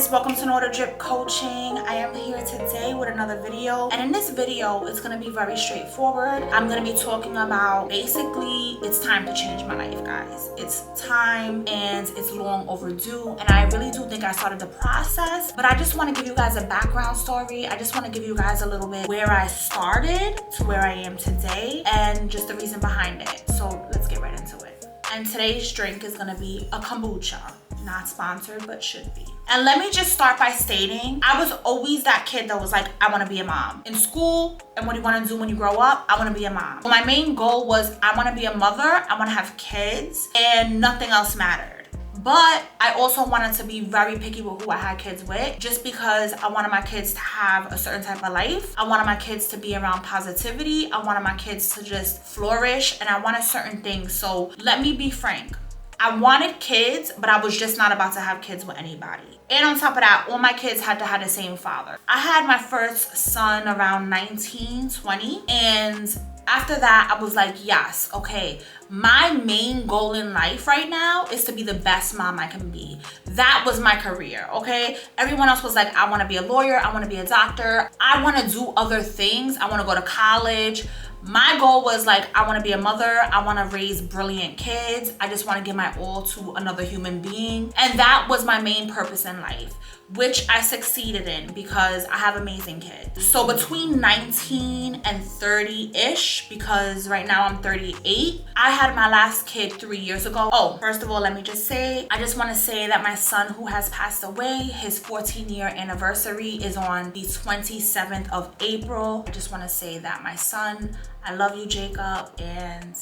guys, welcome to Nordic coaching. I am here today with another video, and in this video it's going to be very straightforward. I'm going to be talking about basically it's time to change my life, guys. It's time and it's long overdue, and I really do think I started the process, but I just want to give you guys a background story. I just want to give you guys a little bit where I started to where I am today and just the reason behind it. So let's get right into it. And today's drink is going to be a kombucha. Not sponsored, but should be. And let me just start by stating, I was always that kid that was like, I want to be a mom. In school, and what do you want to do when you grow up? I want to be a mom. So my main goal was I want to be a mother, I want to have kids, and nothing else mattered. But I also wanted to be very picky with who I had kids with, just because I wanted my kids to have a certain type of life. I wanted my kids to be around positivity. I wanted my kids to just flourish, and I wanted certain things. So let me be frank. I wanted kids, but I was just not about to have kids with anybody. And on top of that, all my kids had to have the same father. I had my first son around 19, 20, and after that, I was like, yes, okay, my main goal in life right now is to be the best mom I can be. That was my career, okay? Everyone else was like, I want to be a lawyer, I want to be a doctor, I want to do other things, I want to go to college. My goal was like, I want to be a mother, I want to raise brilliant kids, I just want to give my all to another human being. And that was my main purpose in life, which I succeeded in because I have amazing kids. So between 19 and 30-ish, because right now I'm 38, I had my last kid 3 years ago. Oh, first of all, let me just say, I just want to say that my son who has passed away, his 14-year anniversary is on the 27th of April. I just want to say that my son, I love you, Jacob, and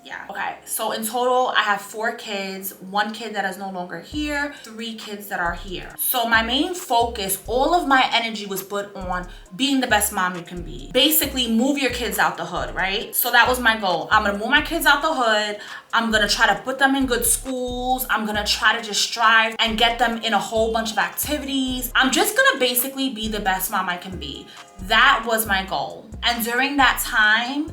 yeah. Okay, so in total, I have 4 kids, 1 kid that is no longer here, 3 kids that are here. So my main focus, all of my energy was put on being the best mom you can be. Basically, move your kids out the hood, right? So that was my goal. I'm gonna move my kids out the hood. I'm gonna try to put them in good schools. I'm gonna try to just strive and get them in a whole bunch of activities. I'm just gonna basically be the best mom I can be. That was my goal. And during that time,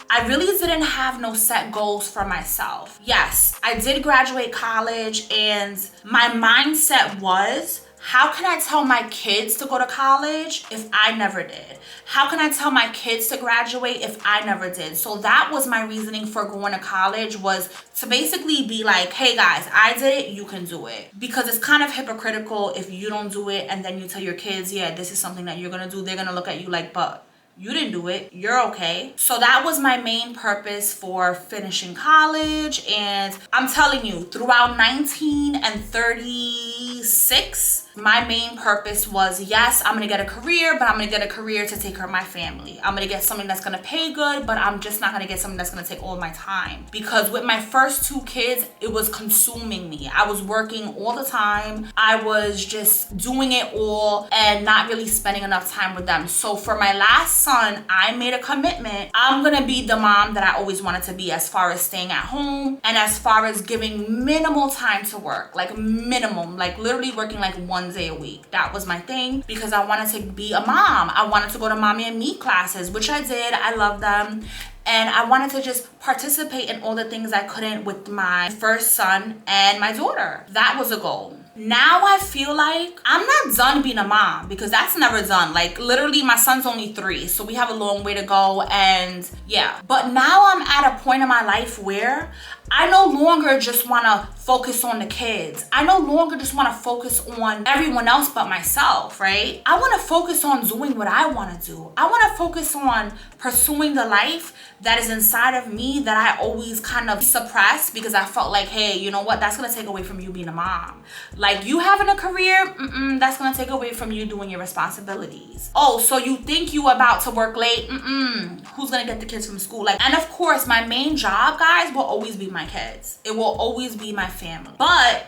I really didn't have no set goals for myself. Yes, I did graduate college, and my mindset was, how can I tell my kids to go to college if I never did? How can I tell my kids to graduate if I never did? So that was my reasoning for going to college, was to basically be like, hey guys, I did it, you can do it. Because it's kind of hypocritical if you don't do it and then you tell your kids, yeah, this is something that you're gonna do. They're gonna look at you like, but you didn't do it, you're okay. So that was my main purpose for finishing college. And I'm telling you, throughout 19 and 36, my main purpose was, yes, I'm gonna get a career, but I'm gonna get a career to take care of my family. I'm gonna get something that's gonna pay good, but I'm just not gonna get something that's gonna take all my time. Because with my first 2 kids, it was consuming me. I was working all the time. I was just doing it all and not really spending enough time with them. So for my last son, I made a commitment. I'm gonna be the mom that I always wanted to be, as far as staying at home and as far as giving minimal time to work, like minimum, like literally working like 1 day a week. That was my thing, because I wanted to be a mom. I wanted to go to mommy and me classes, which I did. I love them. And I wanted to just participate in all the things I couldn't with my first son and my daughter. That was a goal. Now I feel like I'm not done being a mom, because that's never done. Like literally my son's only 3, so we have a long way to go, and yeah. But now I'm at a point in my life where I no longer just want to focus on the kids. I no longer just want to focus on everyone else but myself, right? I want to focus on doing what I want to do. I want to focus on pursuing the life that is inside of me that I always kind of suppressed, because I felt like, hey, you know what? That's going to take away from you being a mom. Like you having a career, that's going to take away from you doing your responsibilities. Oh, so you think you about to work late? Who's going to get the kids from school? Like, and of course, my main job, guys, will always be my kids. It will always be my family. But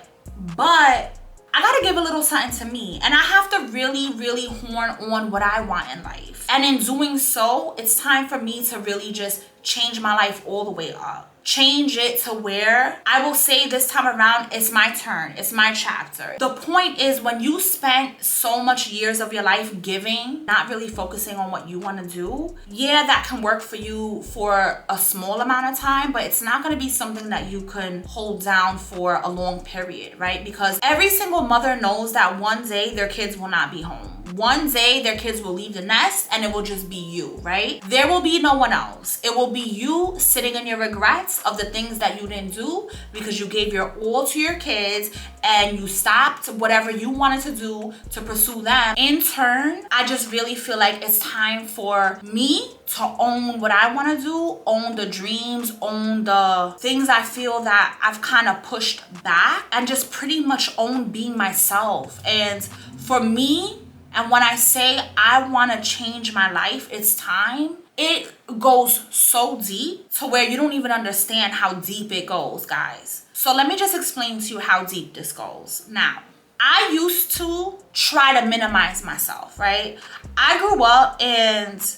I gotta give a little something to me, and I have to really horn on what I want in life. And in doing so, it's time for me to really just change my life all the way up. Change it to where I will say this time around, it's my turn, it's my chapter. The point is, when you spent so much years of your life giving, not really focusing on what you want to do, yeah, that can work for you for a small amount of time, but it's not going to be something that you can hold down for a long period, right? Because every single mother knows that one day their kids will not be home. One day their kids will leave the nest and it will just be you, right? There will be no one else. It will be you sitting in your regrets of the things that you didn't do because you gave your all to your kids and you stopped whatever you wanted to do to pursue them. In turn, I just really feel like it's time for me to own what I want to do, own the dreams, own the things I feel that I've kind of pushed back, and just pretty much own being myself. And for me, and when I say I want to change my life, it's time, it goes so deep to where you don't even understand how deep it goes, guys. So let me just explain to you how deep this goes. Now, I used to try to minimize myself, right? I grew up and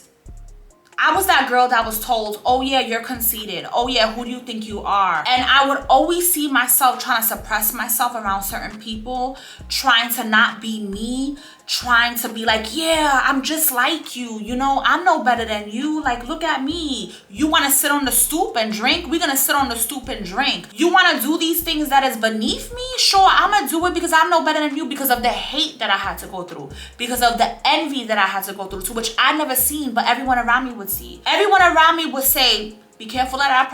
I was that girl that was told, oh yeah, you're conceited. Oh yeah, who do you think you are? And I would always see myself trying to suppress myself around certain people, trying to not be me, trying to be like, yeah, I'm just like you. You know, I'm no better than you. Like, look at me. You want to sit on the stoop and drink? We're going to sit on the stoop and drink. You want to do these things that is beneath me? Sure, I'm going to do it because I'm no better than you, because of the hate that I had to go through, because of the envy that I had to go through, to which I never seen, but everyone around me would see. Everyone around me would say, be careful of that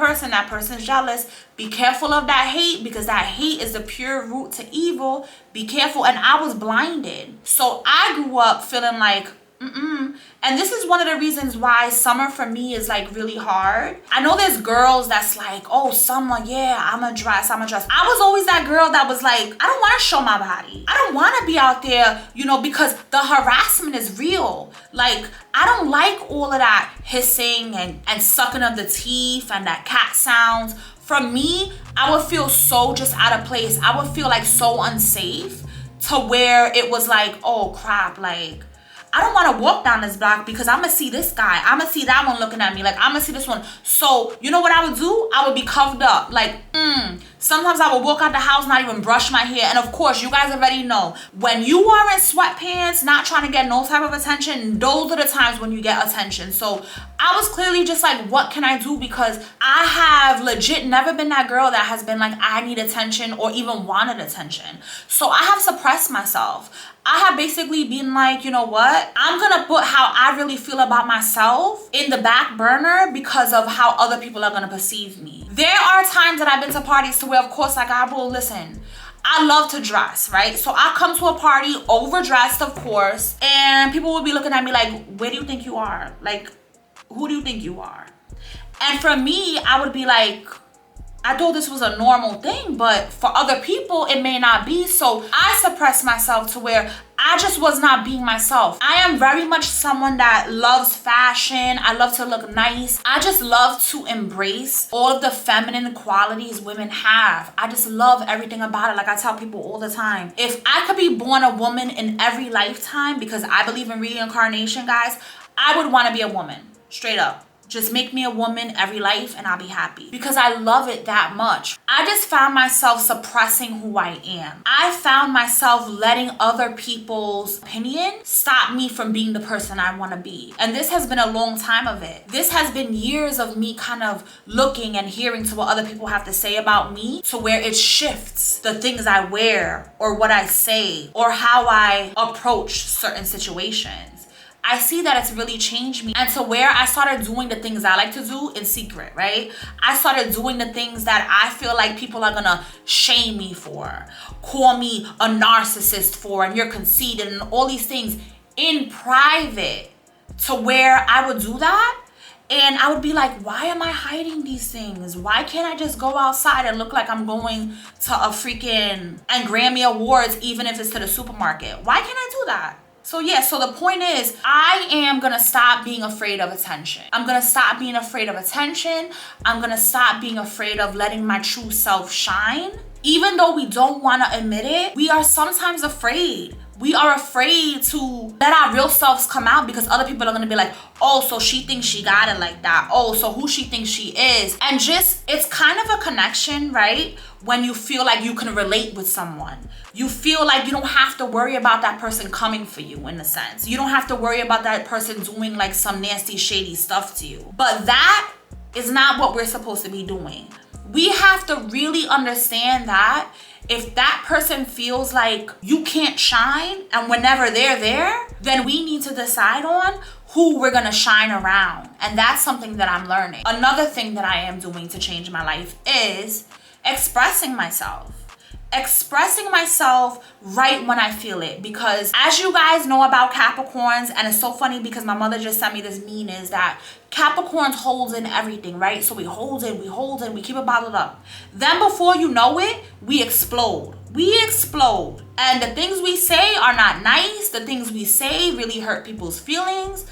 person's jealous. Be careful of that hate, because that hate is the pure root to evil. Be careful. And I was blinded. So I grew up feeling like, And this is one of the reasons why summer for me is like really hard. I know there's girls that's like, oh, summer, yeah, I'm a dress. I was always that girl that was like, I don't want to show my body. I don't want to be out there, you know, because the harassment is real. Like, I don't like all of that hissing and sucking of the teeth and that cat sounds. For me, I would feel so just out of place. I would feel like so unsafe, to where it was like, oh crap, like, I don't want to walk down this block because I'm going to see this guy. I'm going to see that one looking at me. Like, I'm going to see this one. So, you know what I would do? I would be covered up. Like, sometimes I would walk out the house, not even brush my hair. And of course, you guys already know, when you are in sweatpants, not trying to get no type of attention, those are the times when you get attention. So I was clearly just like, what can I do? Because I have legit never been that girl that has been like, I need attention or even wanted attention. So I have suppressed myself. I have basically been like, you know what? I'm going to put how I really feel about myself in the back burner because of how other people are going to perceive me. There are times that I've been to parties to where, of course, like, I will listen. I love to dress, right? So I come to a party overdressed, of course, and people will be looking at me like, where do you think you are? Like, who do you think you are? And for me, I would be like, I thought this was a normal thing, but for other people, it may not be. So I suppressed myself to where I just was not being myself. I am very much someone that loves fashion. I love to look nice. I just love to embrace all of the feminine qualities women have. I just love everything about it. Like I tell people all the time, if I could be born a woman in every lifetime, because I believe in reincarnation, guys, I would want to be a woman, straight up. Just make me a woman every life and I'll be happy, because I love it that much. I just found myself suppressing who I am. I found myself letting other people's opinion stop me from being the person I want to be. And this has been a long time of it. This has been years of me kind of looking and hearing to what other people have to say about me, to where it shifts the things I wear or what I say or how I approach certain situations. I see that it's really changed me, and to where I started doing the things I like to do in secret, right? I started doing the things that I feel like people are gonna shame me for, call me a narcissist for, and you're conceited and all these things in private, to where I would do that. And I would be like, why am I hiding these things? Why can't I just go outside and look like I'm going to a freaking and Grammy Awards, even if it's to the supermarket? Why can't I do that? So yeah, so the point is, I am gonna stop being afraid of attention. I'm gonna stop being afraid of attention. I'm gonna stop being afraid of letting my true self shine. Even though we don't wanna admit it, we are sometimes afraid. We are afraid to let our real selves come out because other people are gonna be like, oh, so she thinks she got it like that. Oh, so who she thinks she is. And just, it's kind of a connection, right? When you feel like you can relate with someone. You feel like you don't have to worry about that person coming for you, in a sense. You don't have to worry about that person doing like some nasty, shady stuff to you. But that is not what we're supposed to be doing. We have to really understand that if that person feels like you can't shine, and whenever they're there, then we need to decide on who we're gonna shine around. And that's something that I'm learning. Another thing that I am doing to change my life is expressing myself. Expressing myself right when I feel it, because as you guys know about Capricorns, and it's so funny because my mother just sent me this meme, is that Capricorns holds in everything, right? So we hold in, we keep it bottled up. Then before you know it, we explode. We explode. And the things we say are not nice. The things we say really hurt people's feelings.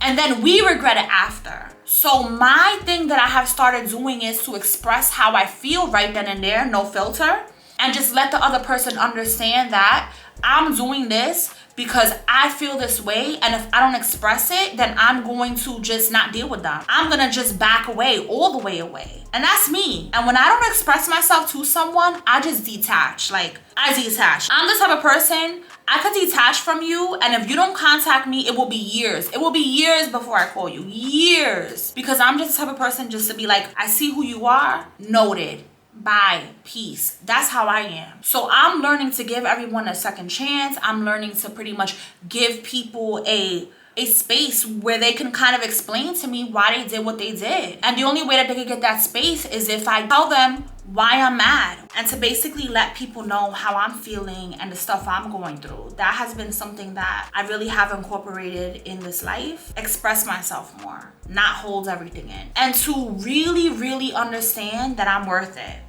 And then we regret it after. So my thing that I have started doing is to express how I feel right then and there, no filter. And just let the other person understand that I'm doing this because I feel this way. And if I don't express it, then I'm going to just not deal with them. I'm going to just back away, all the way away. And that's me. And when I don't express myself to someone, I just detach. Like, I detach. I'm the type of person, I could detach from you. And if you don't contact me, it will be years. It will be years before I call you. Years. Because I'm just the type of person just to be like, I see who you are. Noted. Bye, peace. That's how I am. So I'm learning to give everyone a second chance. I'm learning to pretty much give people a space where they can kind of explain to me why they did what they did. And the only way that they can get that space is if I tell them why I'm mad, and to basically let people know how I'm feeling and the stuff I'm going through. That has been something that I really have incorporated in this life. Express myself more, not hold everything in. And to really, really understand that I'm worth it.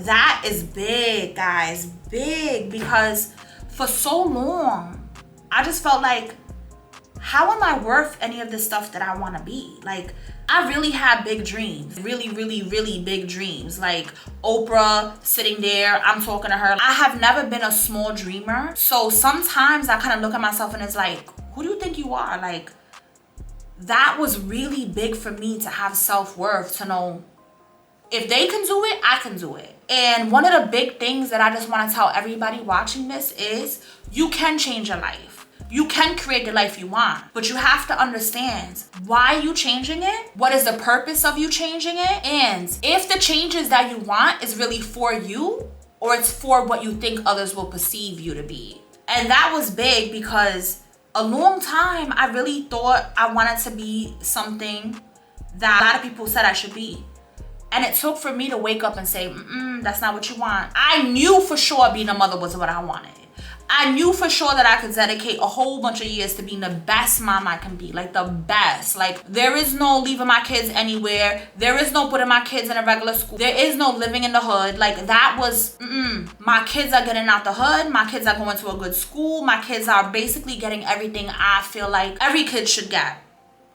That is big, guys, big, because for so long, I just felt like, how am I worth any of the stuff that I want to be? Like, I really had big dreams, really, really, really big dreams. Like Oprah sitting there, I'm talking to her. I have never been a small dreamer. So sometimes I kind of look at myself and it's like, who do you think you are? Like, that was really big for me to have self-worth, to know if they can do it, I can do it. And one of the big things that I just want to tell everybody watching this is you can change your life. You can create the life you want, but you have to understand why you changing it, what is the purpose of you changing it, and if the changes that you want is really for you or it's for what you think others will perceive you to be. And that was big because a long time I really thought I wanted to be something that a lot of people said I should be. And it took for me to wake up and say, that's not what you want. I knew for sure being a mother was what I wanted. I knew for sure that I could dedicate a whole bunch of years to being the best mom I can be. Like the best. Like there is no leaving my kids anywhere. There is no putting my kids in a regular school. There is no living in the hood. Like that was, my kids are getting out the hood. My kids are going to a good school. My kids are basically getting everything I feel like every kid should get.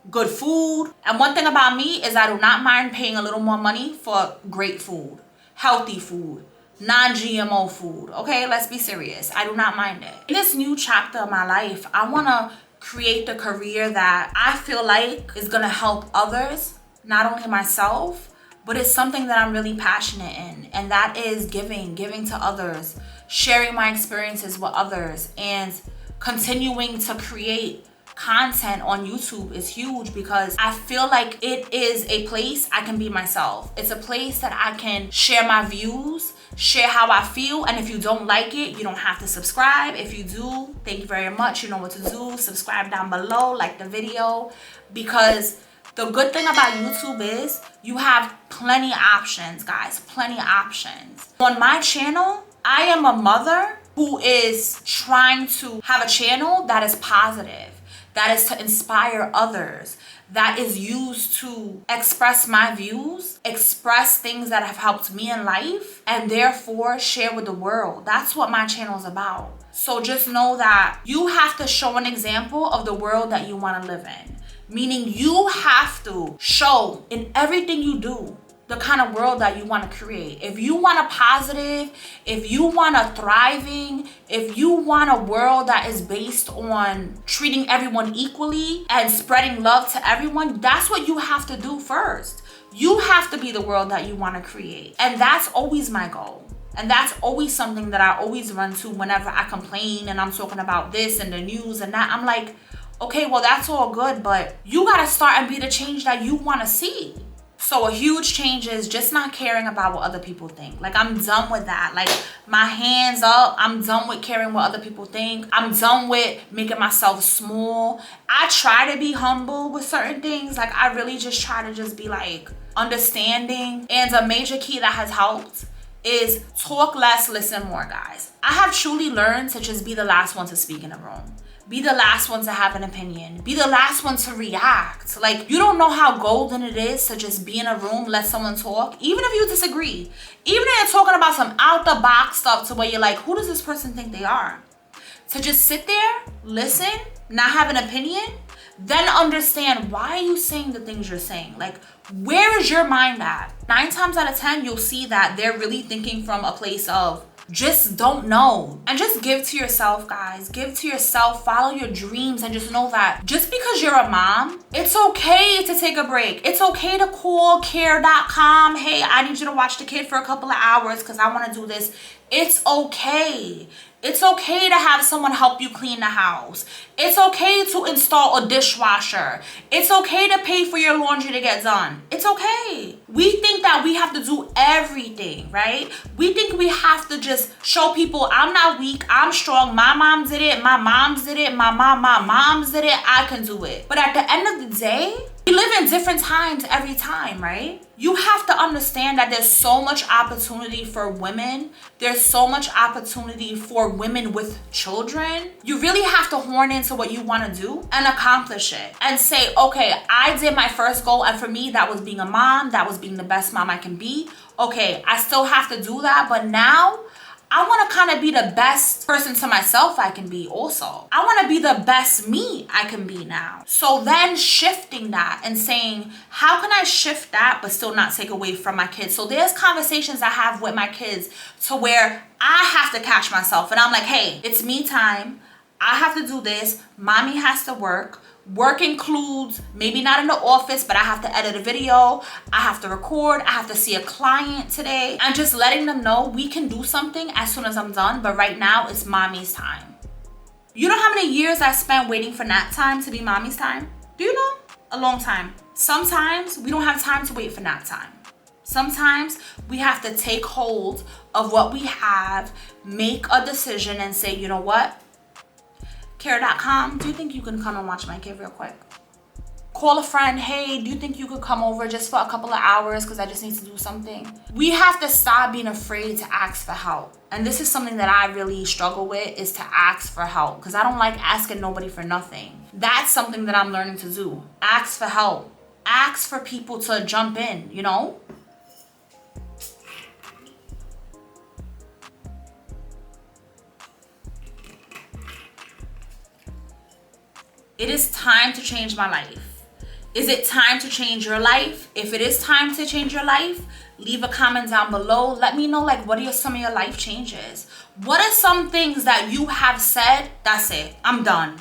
Good food. And one thing about me is I do not mind paying a little more money for great food, healthy food, non-GMO food. Okay, let's be serious. I do not mind it. In this new chapter of my life, I want to create the career that I feel like is going to help others, not only myself, but it's something that I'm really passionate in. And that is giving to others, sharing my experiences with others, and continuing to create content on YouTube is huge because I feel like it is a place I can be myself. It's a place that I can share my views, share how I feel, and if you don't like it, you don't have to subscribe. If you do, thank you very much. You know what to do. Subscribe down below, like the video, because the good thing about YouTube is you have plenty of options, guys, plenty of options. On my channel, I am a mother who is trying to have a channel that is positive, that is to inspire others, that is used to express my views, express things that have helped me in life, and therefore share with the world. That's what my channel is about. So just know that you have to show an example of the world that you want to live in. Meaning you have to show in everything you do the kind of world that you want to create. If you want a positive, if you want a thriving, if you want a world that is based on treating everyone equally and spreading love to everyone, that's what you have to do first. You have to be the world that you want to create. And that's always my goal. And that's always something that I always run to whenever I complain and I'm talking about this and the news and that. I'm like, okay, well, that's all good, but you got to start and be the change that you want to see. So a huge change is just not caring about what other people think. Like, I'm done with that. Like, my hands up. I'm done with caring what other people think. I'm done with making myself small. I try to be humble with certain things. Like, I really just try to just be like understanding. And a major key that has helped is talk less, listen more, guys. I have truly learned to just be the last one to speak in a room. Be the last one to have an opinion. Be the last one to react. Like, you don't know how golden it is to just be in a room, let someone talk, even if you disagree. Even if you're talking about some out-the-box stuff to where you're like, who does this person think they are? To just sit there, listen, not have an opinion, then understand, why are you saying the things you're saying? Like, where is your mind at? 9 times out of 10, you'll see that they're really thinking from a place of just don't know. And just give to yourself, guys. Give to yourself, follow your dreams, and just know that just because you're a mom, it's okay to take a break. It's okay to call care.com. Hey, I need you to watch the kid for a couple of hours because I want to do this. It's okay. It's okay to have someone help you clean the house. It's okay to install a dishwasher. It's okay to pay for your laundry to get done. It's okay. We think that we have to do everything, right? We think we have to just show people, I'm not weak, I'm strong. My mom did it, my moms did it, my moms did it, I can do it. But at the end of the day, we live in different times every time, right? You have to understand that there's so much opportunity for women. There's so much opportunity for women with children. You really have to horn into what you want to do and accomplish it. And say, okay, I did my first goal. And for me, that was being a mom. That was being the best mom I can be. Okay, I still have to do that. But now I want to kind of be the best person to myself I can be also. I want to be the best me I can be now. So then shifting that and saying, how can I shift that but still not take away from my kids? So there's conversations I have with my kids to where I have to catch myself. And I'm like, hey, it's me time. I have to do this. Mommy has to work. Work includes maybe not in the office, but I have to edit a video, I have to record, I have to see a client today, and just letting them know we can do something as soon as I'm done, but right now it's mommy's time. You know how many years I spent waiting for nap time to be mommy's time? Do you know? A long time. Sometimes we don't have time to wait for nap time. Sometimes we have to take hold of what we have, make a decision and say, you know what? Care.com, do you think you can come and watch my kid real quick? Call a friend, hey, do you think you could come over just for a couple of hours because I just need to do something? We have to stop being afraid to ask for help. And this is something that I really struggle with, is to ask for help, because I don't like asking nobody for nothing. That's something that I'm learning to do. Ask for help. Ask for people to jump in, you know? It is time to change my life. Is it time to change your life? If it is time to change your life, leave a comment down below. Let me know, like, what are some of your life changes? What are some things that you have said, that's it, I'm done.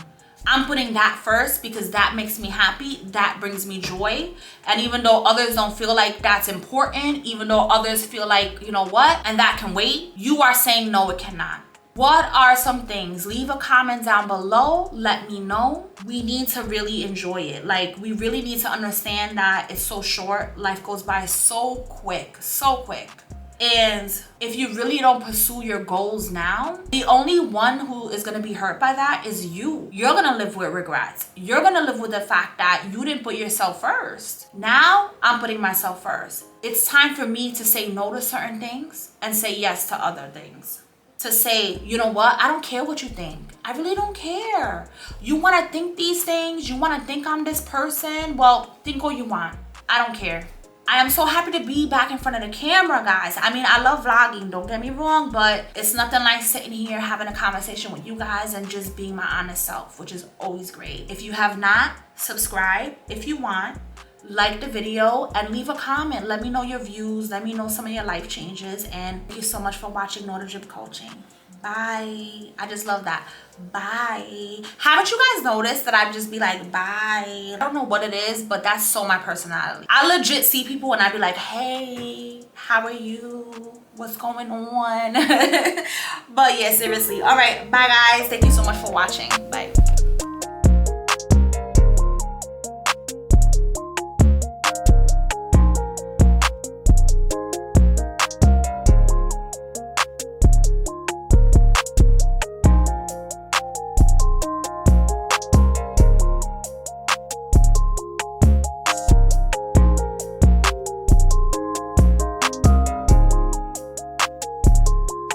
I'm putting that first because that makes me happy. That brings me joy. And even though others don't feel like that's important, even though others feel like, you know what, and that can wait, you are saying, no, it cannot. What are some things? Leave a comment down below. Let me know. We need to really enjoy it. Like, we really need to understand that it's so short. Life goes by so quick, so quick. And if you really don't pursue your goals now, the only one who is going to be hurt by that is you. You're going to live with regrets. You're going to live with the fact that you didn't put yourself first. Now, I'm putting myself first. It's time for me to say no to certain things and say yes to other things. To say, you know what, I don't care what you think. I really don't care. You want to think these things? You want to think I'm this person? Well, think all you want. I don't care. I am so happy to be back in front of the camera, guys. I mean, I love vlogging, don't get me wrong, but it's nothing like sitting here having a conversation with you guys and just being my honest self, which is always great. If you have not, subscribe if you want. like the video and leave a comment. Let me know your views. Let me know some of your life changes. And thank you so much for watching Nordic Drip Coaching. Bye. I just love that. Bye. Haven't you guys noticed that I just be like, bye? I don't know what it is, but that's so my personality. I legit see people and I be like, hey, how are you? What's going on? But yeah, seriously. All right. Bye, guys. Thank you so much for watching. Bye.